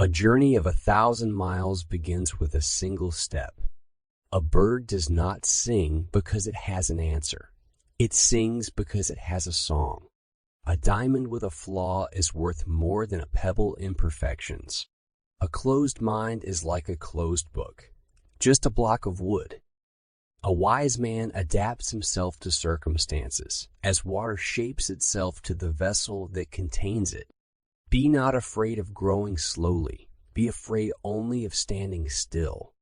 A journey of 1,000 miles begins with a single step. A bird does not sing because it has an answer. It sings because it has a song. A diamond with a flaw is worth more than a pebble imperfections. A closed mind is like a closed book, just a block of wood. A wise man adapts himself to circumstances, as water shapes itself to the vessel that contains it. Be not afraid of growing slowly. Be afraid only of standing still.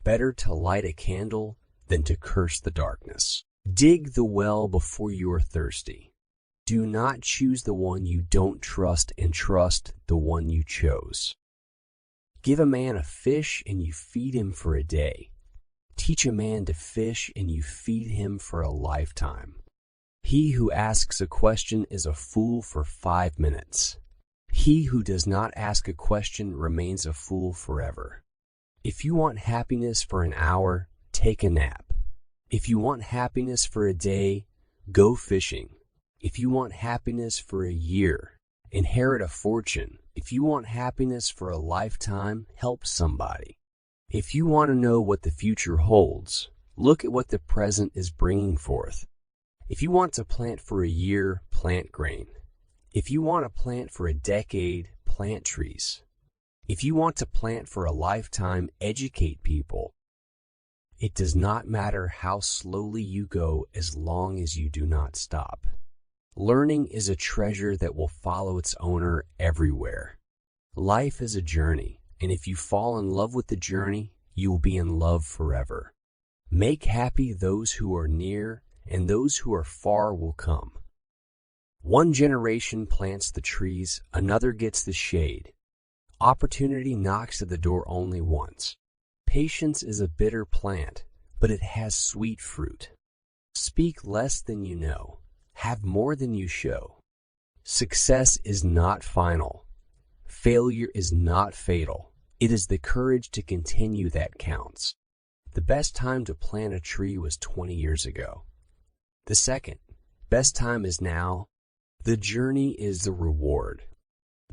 Better to light a candle than to curse the darkness. Dig the well before you are thirsty. Do not choose the one you don't trust and trust the one you chose. Give a man a fish and you feed him for a day. Teach a man to fish and you feed him for a lifetime. He who asks a question is a fool for 5 minutes. He who does not ask a question remains a fool forever. If you want happiness for an hour, take a nap. If you want happiness for a day, go fishing. If you want happiness for a year, inherit a fortune. If you want happiness for a lifetime, help somebody. If you want to know what the future holds, look at what the present is bringing forth. If you want to plant for a year, plant grain. If you want to plant for a decade, plant trees. If you want to plant for a lifetime, educate people. It does not matter how slowly you go as long as you do not stop. Learning is a treasure that will follow its owner everywhere. Life is a journey, and if you fall in love with the journey, you will be in love forever. Make happy those who are near, and those who are far will come. One generation plants the trees, another gets the shade. Opportunity knocks at the door only once. Patience is a bitter plant, but it has sweet fruit. Speak less than you know. Have more than you show. Success is not final. Failure is not fatal. It is the courage to continue that counts. The best time to plant a tree was 20 years ago. The second best time is now. The journey is the reward.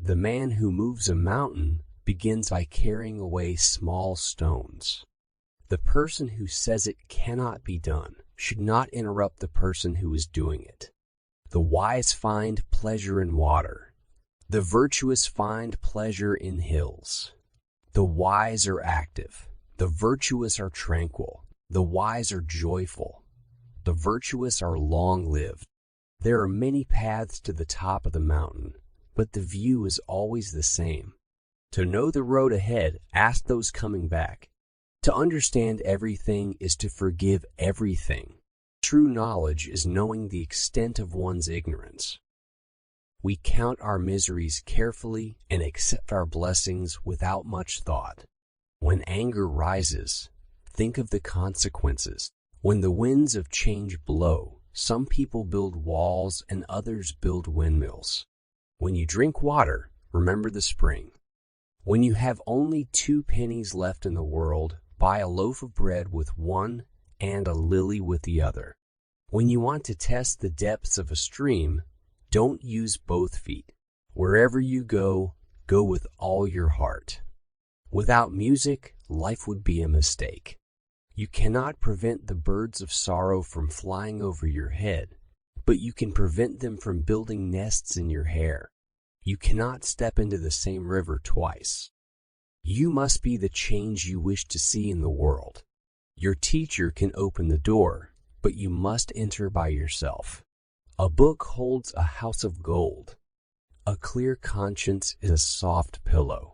The man who moves a mountain begins by carrying away small stones. The person who says it cannot be done should not interrupt the person who is doing it. The wise find pleasure in water. The virtuous find pleasure in hills. The wise are active. The virtuous are tranquil. The wise are joyful. The virtuous are long-lived. There are many paths to the top of the mountain, but the view is always the same. To know the road ahead, ask those coming back. To understand everything is to forgive everything. True knowledge is knowing the extent of one's ignorance. We count our miseries carefully and accept our blessings without much thought. When anger rises, think of the consequences. When the winds of change blow, some people build walls and others build windmills. When you drink water, remember the spring. When you have only 2 pennies left in the world, buy a loaf of bread with one and a lily with the other. When you want to test the depths of a stream, don't use both feet. Wherever you go, go with all your heart. Without music, life would be a mistake. You cannot prevent the birds of sorrow from flying over your head, but you can prevent them from building nests in your hair. You cannot step into the same river twice. You must be the change you wish to see in the world. Your teacher can open the door, but you must enter by yourself. A book holds a house of gold. A clear conscience is a soft pillow.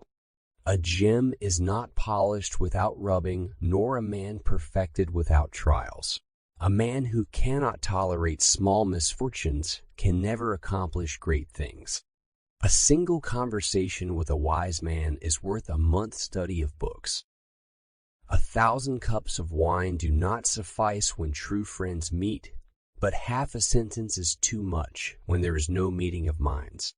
A gem is not polished without rubbing, nor a man perfected without trials. A man who cannot tolerate small misfortunes can never accomplish great things. A single conversation with a wise man is worth a month's study of books. 1,000 cups of wine do not suffice when true friends meet, but half a sentence is too much when there is no meeting of minds.